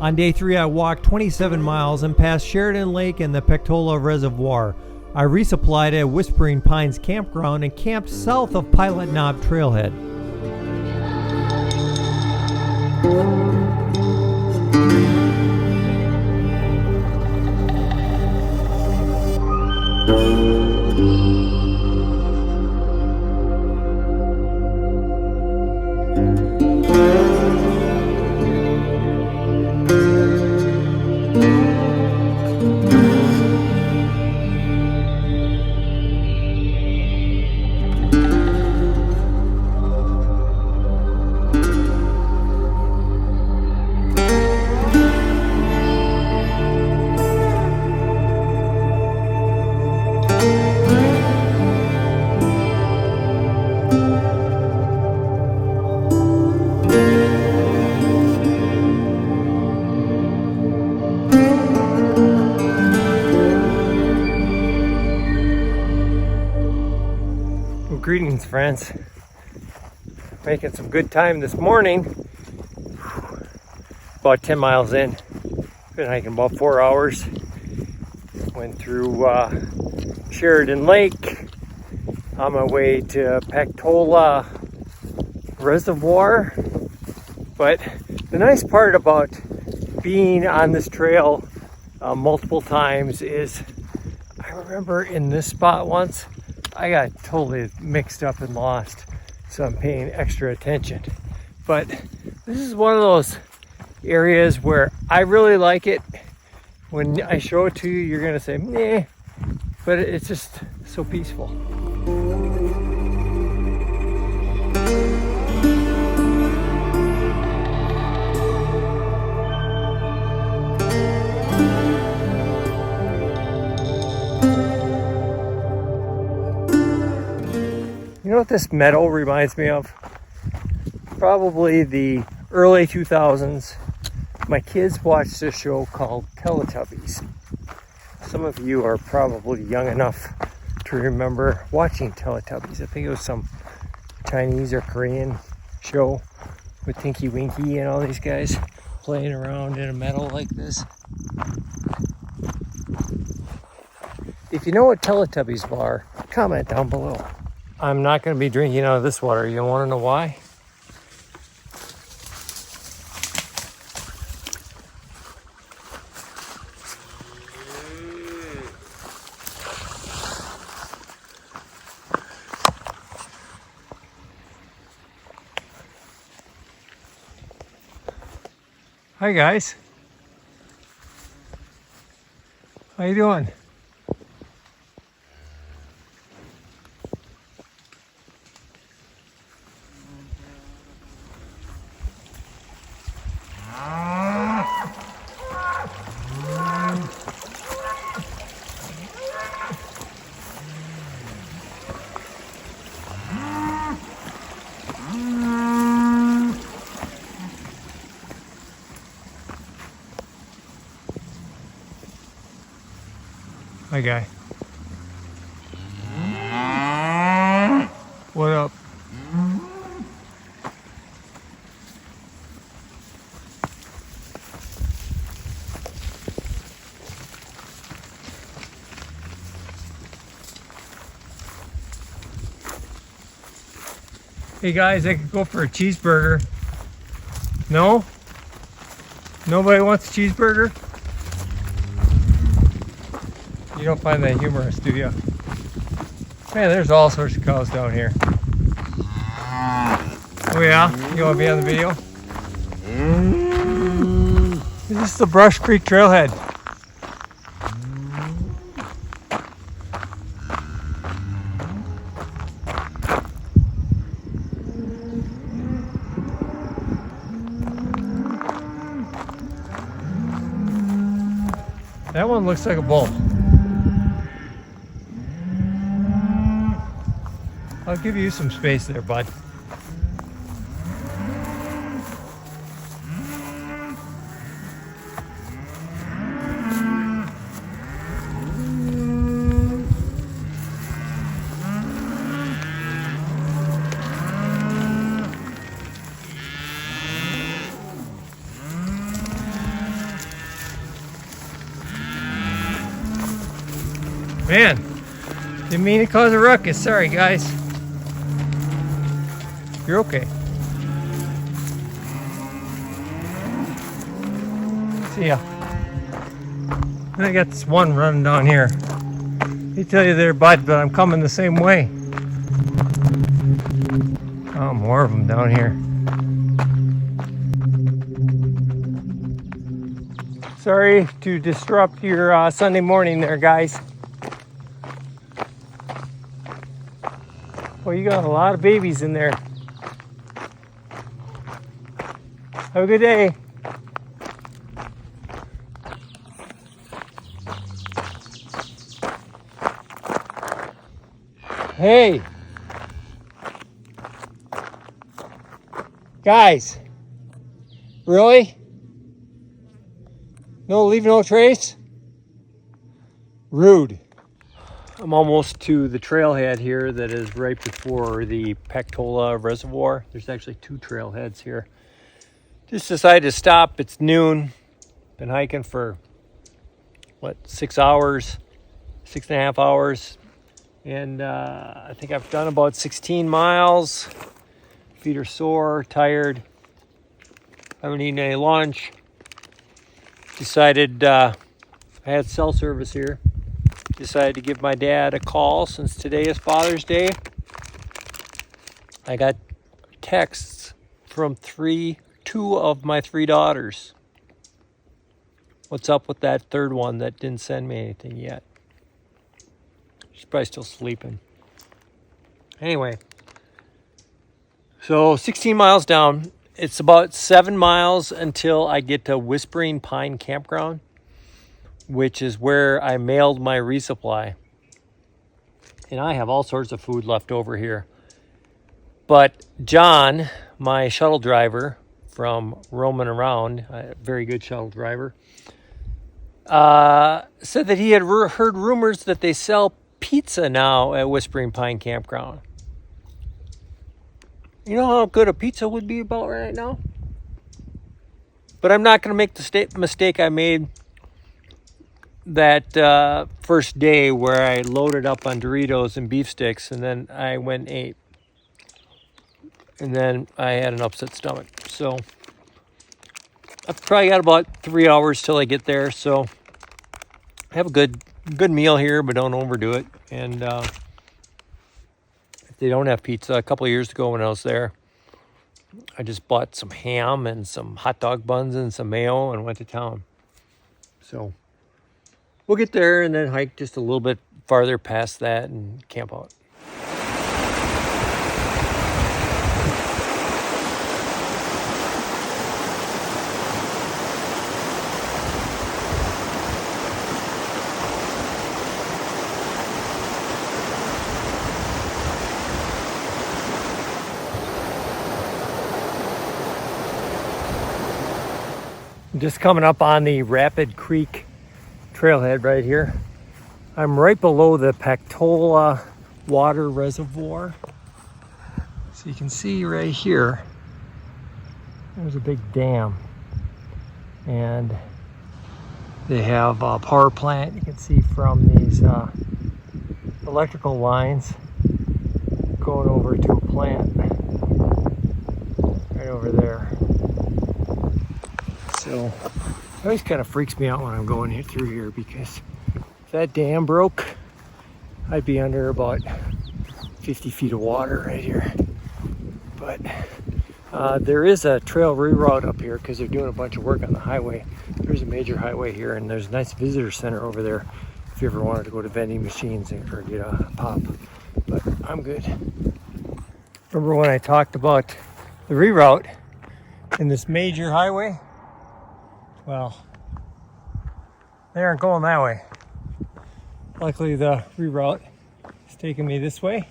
On day 3, I walked 27 miles and passed Sheridan Lake and the Pactola Reservoir. I resupplied at Whispering Pines Campground and camped south of Pilot Knob Trailhead. Greetings, friends. Making some good time this morning. About 10 miles in. Been hiking about 4 hours. Went through Sheridan Lake on my way to Pactola Reservoir. But the nice part about being on this trail multiple times is I remember in this spot once I got totally mixed up and lost, so I'm paying extra attention. But this is one of those areas where I really like it. When I show it to you, you're gonna say, meh, but it's just so peaceful. You know what this meadow reminds me of? Probably the early 2000s. My kids watched a show called Teletubbies. Some of you are probably young enough to remember watching Teletubbies. I think it was some Chinese or Korean show with Tinky Winky and all these guys playing around in a meadow like this. If you know what Teletubbies are, comment down below. I'm not going to be drinking out of this water. You want to know why? Hi guys. How you doing? Hi guy. What up? Hey guys, I could go for a cheeseburger. No? Nobody wants a cheeseburger? You don't find that humorous, do you? Man, there's all sorts of cows down here. Oh yeah? You want to be on the video? This is the Brush Creek Trailhead. That one looks like a bull. I'll give you some space there, bud. Man, didn't mean to cause a ruckus. Sorry, guys. You're okay. See ya. And I got this one running down here. He tell you there, bud, but I'm coming the same way. Oh, more of them down here. Sorry to disrupt your Sunday morning there, guys. Well, you got a lot of babies in there. Have a good day. Hey. Guys. Really? No, leave no trace? Rude. I'm almost to the trailhead here that is right before the Pactola Reservoir. There's actually two trailheads here. Just decided to stop. It's noon. Been hiking for, 6 hours? 6.5 hours. And I think I've done about 16 miles. Feet are sore, tired. Haven't eaten any lunch. Decided, I had cell service here. Decided to give my dad a call since today is Father's Day. I got texts from two of my three daughters. What's up with that third one that didn't send me anything yet? She's probably still sleeping. Anyway, so 16 miles down. It's about 7 miles until I get to Whispering Pine Campground, which is where I mailed my resupply. And I have all sorts of food left over here. But John, my shuttle driver from roaming around, a very good shuttle driver, said that he had heard rumors that they sell pizza now at Whispering Pine Campground. You know how good a pizza would be about right now? But I'm not going to make the mistake I made that first day where I loaded up on Doritos and beef sticks and then I went and ate. And then I had an upset stomach. So I've probably got about 3 hours till I get there. So I have a good meal here, but don't overdo it. And if they don't have pizza, a couple of years ago when I was there, I just bought some ham and some hot dog buns and some mayo and went to town. So we'll get there and then hike just a little bit farther past that and camp out. Just coming up on the Rapid Creek trailhead right here. I'm right below the Pactola water reservoir. So you can see right here, there's a big dam. And they have a power plant. You can see from these electrical lines going over to a plant right over there. So it always kind of freaks me out when I'm going through here because if that dam broke, I'd be under about 50 feet of water right here. But there is a trail reroute up here because they're doing a bunch of work on the highway. There's a major highway here and there's a nice visitor center over there if you ever wanted to go to vending machines or get a pop. But I'm good. Remember when I talked about the reroute in this major highway? Well, they aren't going that way. Luckily the reroute is taking me this way.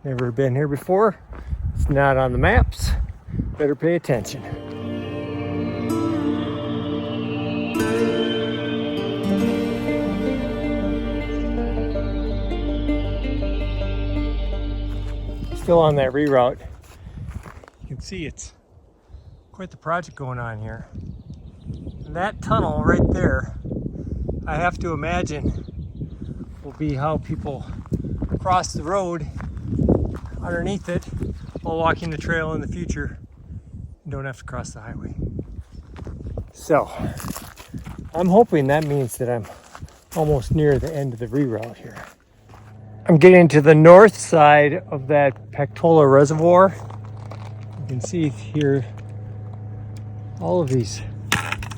Never been here before. It's not on the maps. Better pay attention. Still on that reroute. You can see it's quite the project going on here. And that tunnel right there, I have to imagine will be how people cross the road underneath it while walking the trail in the future and don't have to cross the highway. So I'm hoping that means that I'm almost near the end of the reroute here. I'm getting to the north side of that Pactola Reservoir. You can see here all of these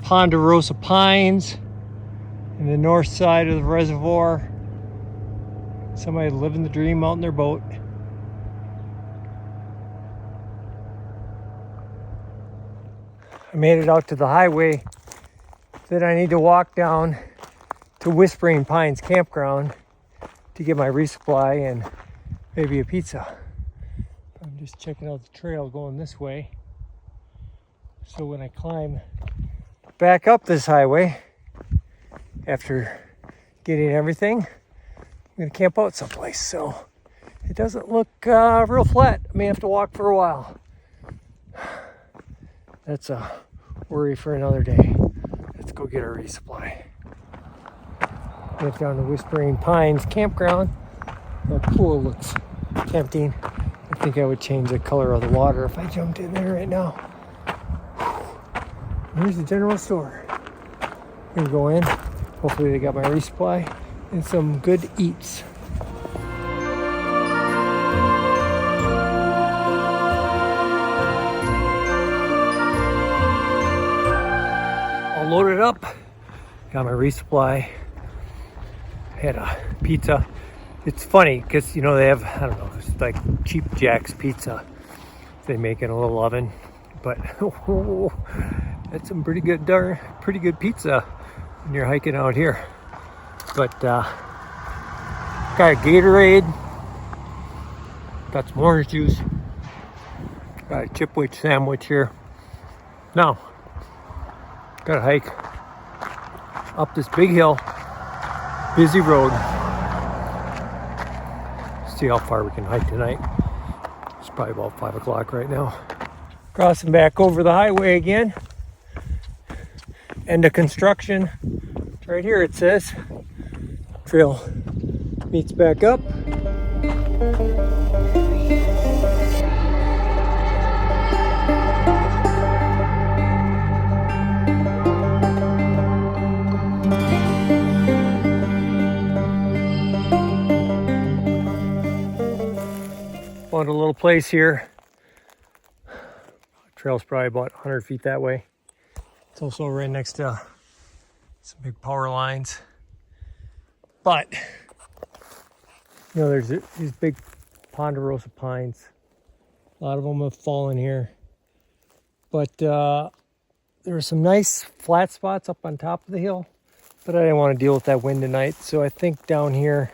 ponderosa pines in the north side of the reservoir. Somebody living the dream out in their boat. I made it out to the highway that I need to walk down to Whispering Pines Campground to get my resupply and maybe a pizza. I'm just checking out the trail going this way. So when I climb back up this highway, after getting everything, I'm gonna camp out someplace. So it doesn't look real flat. I may have to walk for a while. That's a worry for another day. Let's go get our resupply. Get down to Whispering Pines Campground. That pool looks tempting. I think I would change the color of the water if I jumped in there right now. Here's the general store. I'm gonna go in. Hopefully they got my resupply and some good eats. All loaded up. Got my resupply. Had a pizza. It's funny because, you know, they have, I don't know, it's like cheap Jack's pizza they make in a little oven, but that's some pretty good pizza when you're hiking out here. But got a Gatorade, got some orange juice, got a chipwich sandwich here. Now gotta hike up this big hill, busy road. See how far we can hike tonight. It's probably about 5 o'clock right now. Crossing back over the highway again. End of construction. Right here it says trail meets back up. Found a little place here. Trail's probably about 100 feet that way. It's also right next to some big power lines. But, you know, there's these big ponderosa pines. A lot of them have fallen here. But there are some nice flat spots up on top of the hill. But I didn't want to deal with that wind tonight. So I think down here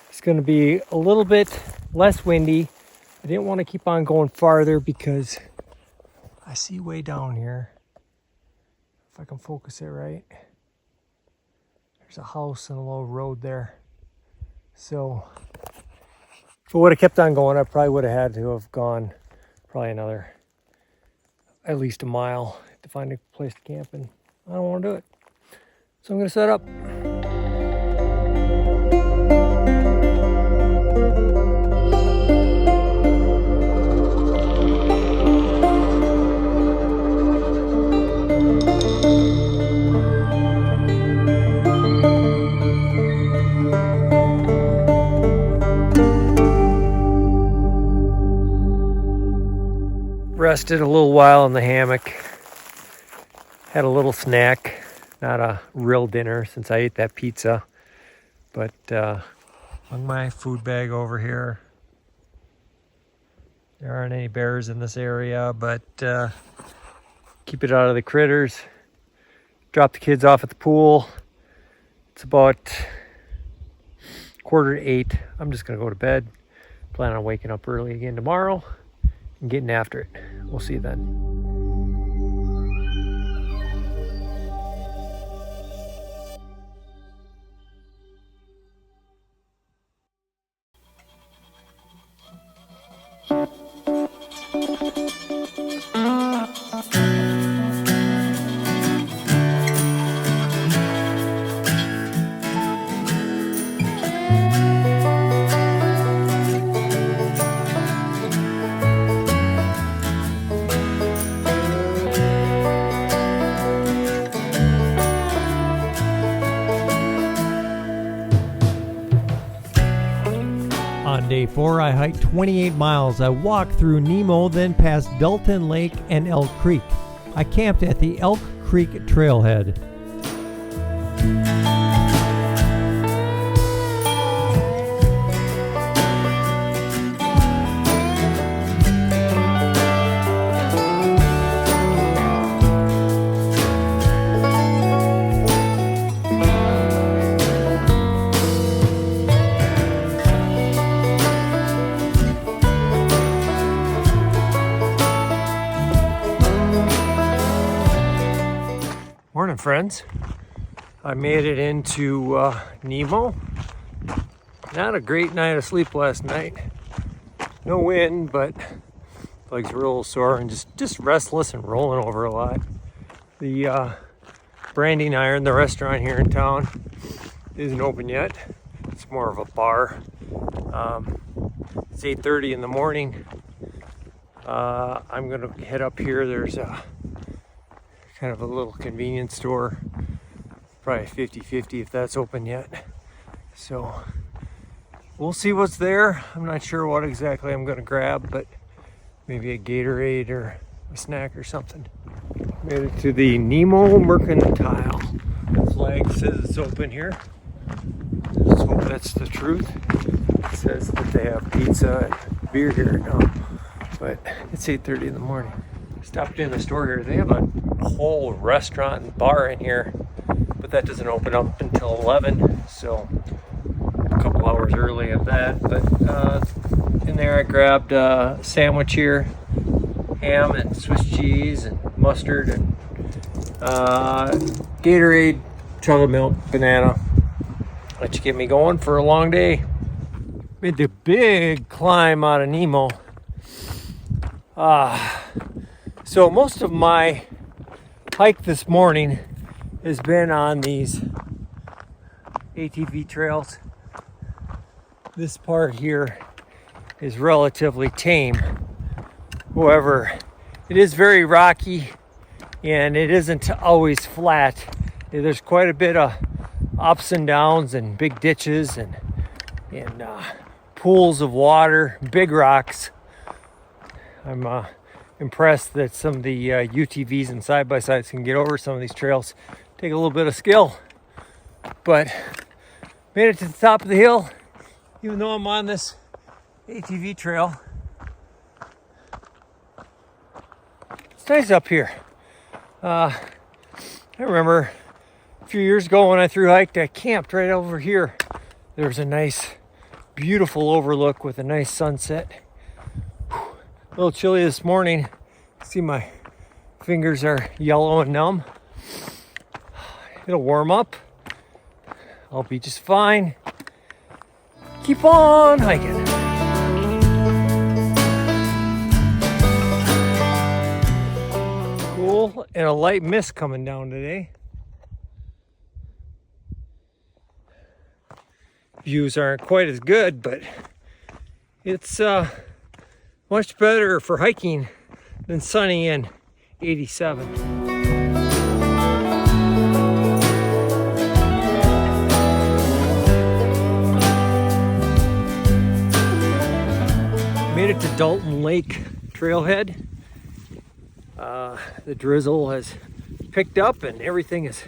it's going to be a little bit less windy. I didn't want to keep on going farther because I see way down here, if I can focus it right, there's a house and a little road there. So if I would have kept on going, I probably would have had to have gone probably another, at least a mile to find a place to camp, and I don't want to do it. So I'm going to set up. Rested a little while in the hammock. Had a little snack. Not a real dinner since I ate that pizza. But hung my food bag over here. There aren't any bears in this area, but keep it out of the critters. Drop the kids off at the pool. It's about 7:45. I'm just gonna go to bed. Plan on waking up early again tomorrow and getting after it. We'll see you then. day 4, I hiked 28 miles. I walked through Nemo, then past Dalton Lake and Elk Creek. I camped at the Elk Creek trailhead. Morning, friends. I made it into Nemo. Not a great night of sleep last night. No wind, but legs were a little sore and just restless and rolling over a lot. The Branding Iron, the restaurant here in town, isn't open yet. It's more of a bar. It's 8:30 in the morning. I'm gonna head up here. There's a kind of a little convenience store, probably 50-50 if that's open yet. So we'll see what's there. I'm not sure what exactly I'm gonna grab, but maybe a Gatorade or a snack or something. Made it to the Nemo Mercantile. The flag says it's open here. Let's hope that's the truth. It says that they have pizza and beer here now, but it's 8:30 in the morning. Stopped in the store here. They have a whole restaurant and bar in here, but that doesn't open up until 11, so a couple hours early of that. But in there I grabbed a sandwich here, ham and Swiss cheese and mustard and Gatorade, chocolate milk, banana. Let you get me going for a long day. Made the big climb out of Nemo. So most of my hike this morning has been on these ATV trails. This part here is relatively tame. However, it is very rocky and it isn't always flat. There's quite a bit of ups and downs and big ditches and pools of water, big rocks. I'm impressed that some of the UTVs and side-by-sides can get over some of these trails. Take a little bit of skill, but made it to the top of the hill, even though I'm on this ATV trail. It's nice up here. I remember a few years ago when I thru hiked, I camped right over here. There was a nice, beautiful overlook with a nice sunset. A little chilly this morning. See, my fingers are yellow and numb. It'll warm up. I'll be just fine. Keep on hiking. Cool, and a light mist coming down today. Views aren't quite as good, but it's much better for hiking than sunny and 87. Made it to Dalton Lake trailhead. The drizzle has picked up and everything is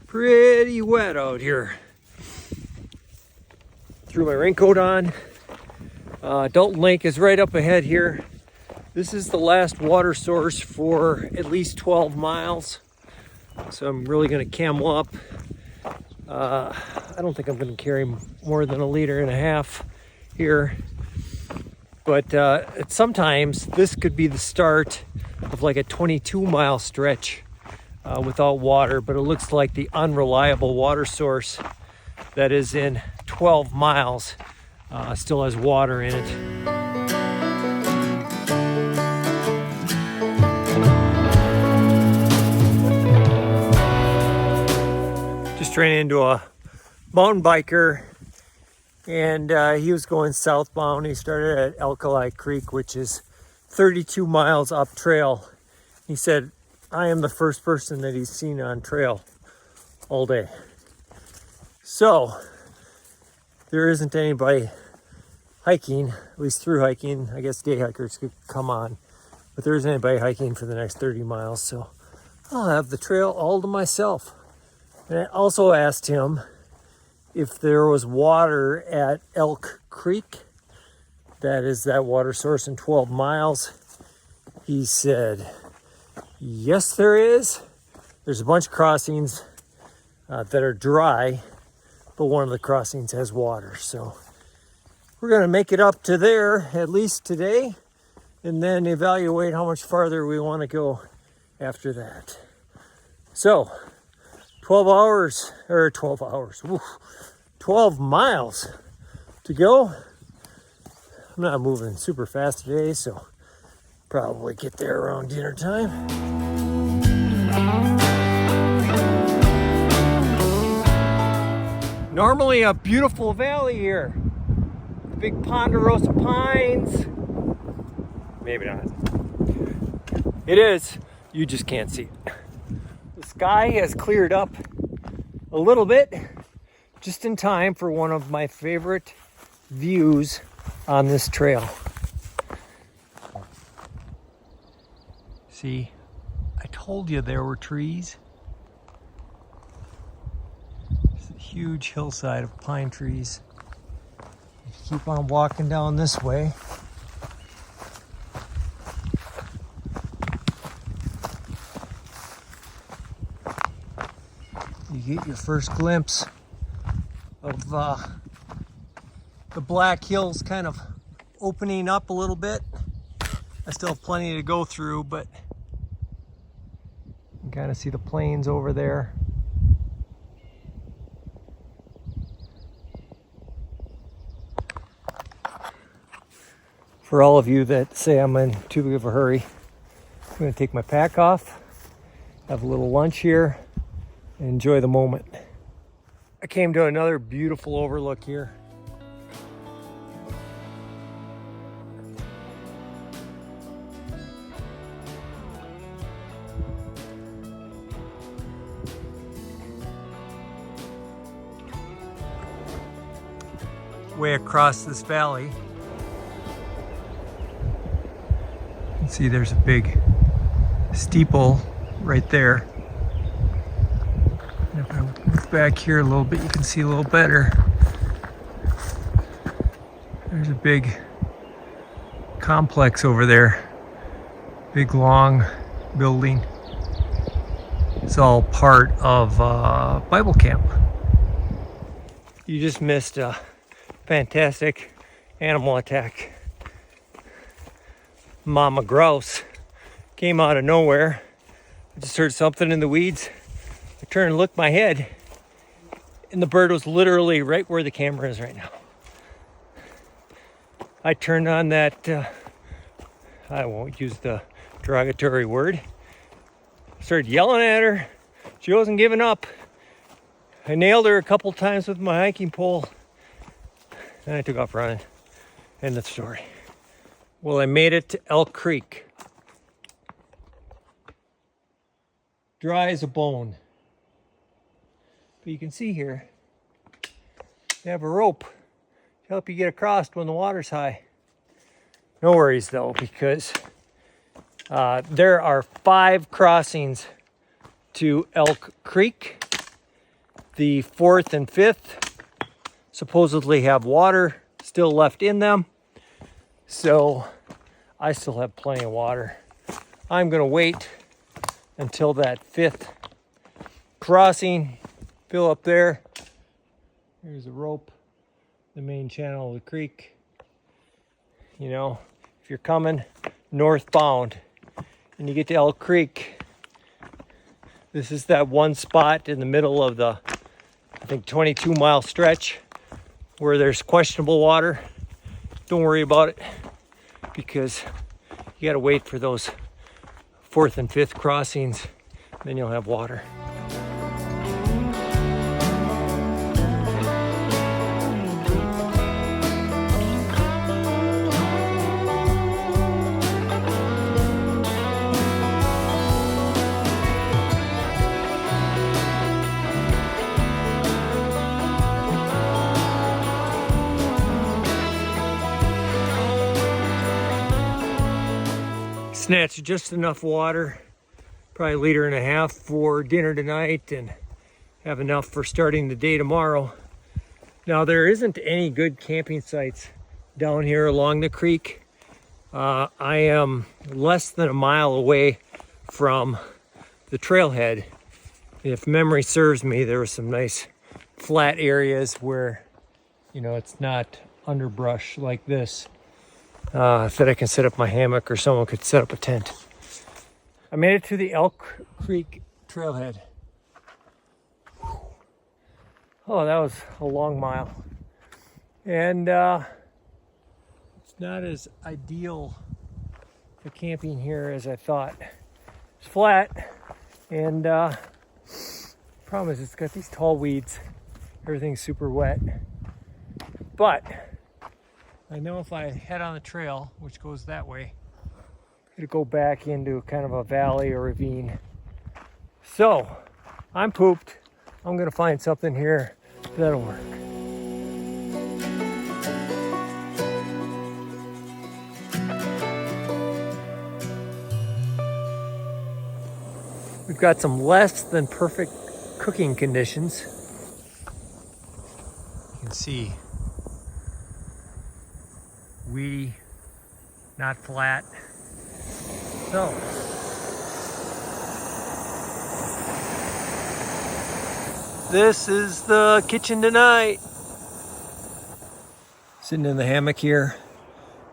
pretty wet out here. Threw my raincoat on. Dalton Lake is right up ahead here. This is the last water source for at least 12 miles. So I'm really gonna camel up. I don't think I'm gonna carry more than 1.5 liters here. But sometimes this could be the start of like a 22-mile stretch without water, but it looks like the unreliable water source that is in 12 miles still has water in it. Just ran into a mountain biker, and he was going southbound. He started at Ultralight Creek, which is 32 miles up trail. He said, I am the first person that he's seen on trail all day. So there isn't anybody hiking, at least through hiking. I guess day hikers could come on, but there isn't anybody hiking for the next 30 miles, so I'll have the trail all to myself. And I also asked him if there was water at Elk Creek. That is that water source in 12 miles. He said, yes, there is. There's a bunch of crossings that are dry, but one of the crossings has water. So we're gonna make it up to there at least today, and then evaluate how much farther we wanna go after that. So 12 miles to go. I'm not moving super fast today, so probably get there around dinner time. Normally a beautiful valley here. The big ponderosa pines. Maybe not. It is. You just can't see it. The sky has cleared up a little bit, just in time for one of my favorite views on this trail. See, I told you there were trees. It's a huge hillside of pine trees. If you keep on walking down this way, you get your first glimpse of the Black Hills kind of opening up a little bit. I still have plenty to go through, but you can kind of see the plains over there. For all of you that say I'm in too big of a hurry, I'm going to take my pack off, have a little lunch here, and enjoy the moment. I came to another beautiful overlook here. Way across this valley, you can see there's a big steeple right there. And if I move back here a little bit, you can see a little better. There's a big complex over there, big long building. It's all part of Bible camp. You just missed a fantastic animal attack. Mama grouse came out of nowhere. I just heard something in the weeds. I turned and looked my head, and the bird was literally right where the camera is right now. I turned on that, I won't use the derogatory word. Started yelling at her. She wasn't giving up. I nailed her a couple times with my hiking pole. Then I took off running. End of the story. Well, I made it to Elk Creek. Dry as a bone. But you can see here, they have a rope to help you get across when the water's high. No worries though, because there are 5 crossings to Elk Creek. The 4th and 5th supposedly have water still left in them, so I still have plenty of water. I'm gonna wait until that 5th crossing, fill up there. Here's a rope, the main channel of the creek. You know, if you're coming northbound and you get to Elk Creek, this is that one spot in the middle of the, I think, 22-mile stretch where there's questionable water. Don't worry about it, because you gotta wait for those 4th and 5th crossings, then you'll have water. snatched just enough water, probably 1.5 liters for dinner tonight, and have enough for starting the day tomorrow. Now, there isn't any good camping sites down here along the creek. I am less than a mile away from the trailhead. If memory serves me, there were some nice flat areas where, you know, it's not underbrush like this, that I can set up my hammock, or someone could set up a tent. I made it to the Elk Creek trailhead. Oh, that was a long mile. And it's not as ideal for camping here as I thought. It's flat, and problem is it's got these tall weeds. Everything's super wet. But I know if I head on the trail, which goes that way, it'll go back into kind of a valley or ravine. So I'm pooped. I'm gonna find something here that'll work. We've got some less than perfect cooking conditions. You can see weedy, not flat. So this is the kitchen tonight. Sitting in the hammock here,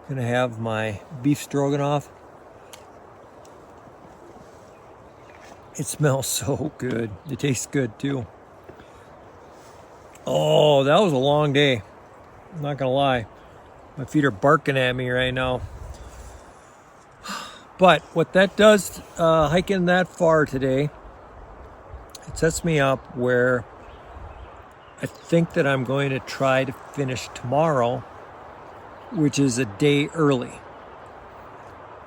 gonna have my beef stroganoff. It smells so good. It tastes good too. Oh, that was a long day. I'm not gonna lie. My feet are barking at me right now. But what that does, hiking that far today, it sets me up where I think that I'm going to try to finish tomorrow, which is a day early.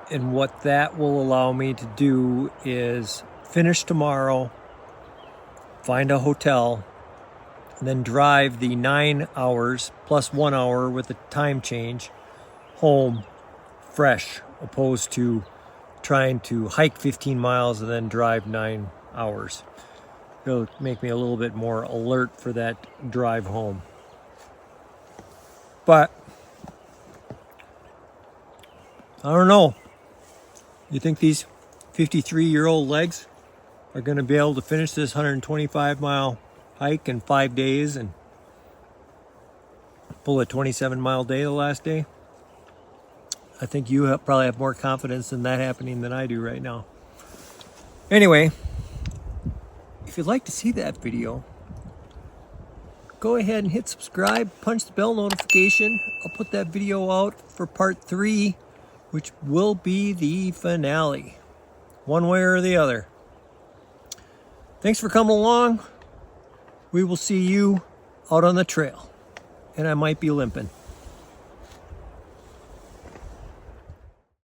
And what that will allow me to do is finish tomorrow, find a hotel, and then drive the 9 hours plus 1 hour with a time change home fresh, opposed to trying to hike 15 miles and then drive 9 hours. It'll make me a little bit more alert for that drive home. But I don't know. You think these 53-year-old legs are going to be able to finish this 125-mile hike in 5 days and pull a 27-mile day the last day? I think you probably have more confidence in that happening than I do right now. Anyway, if you'd like to see that video, go ahead and hit subscribe, punch the bell notification. I'll put that video out for part 3, which will be the finale, one way or the other. Thanks for coming along. We will see you out on the trail, and I might be limping.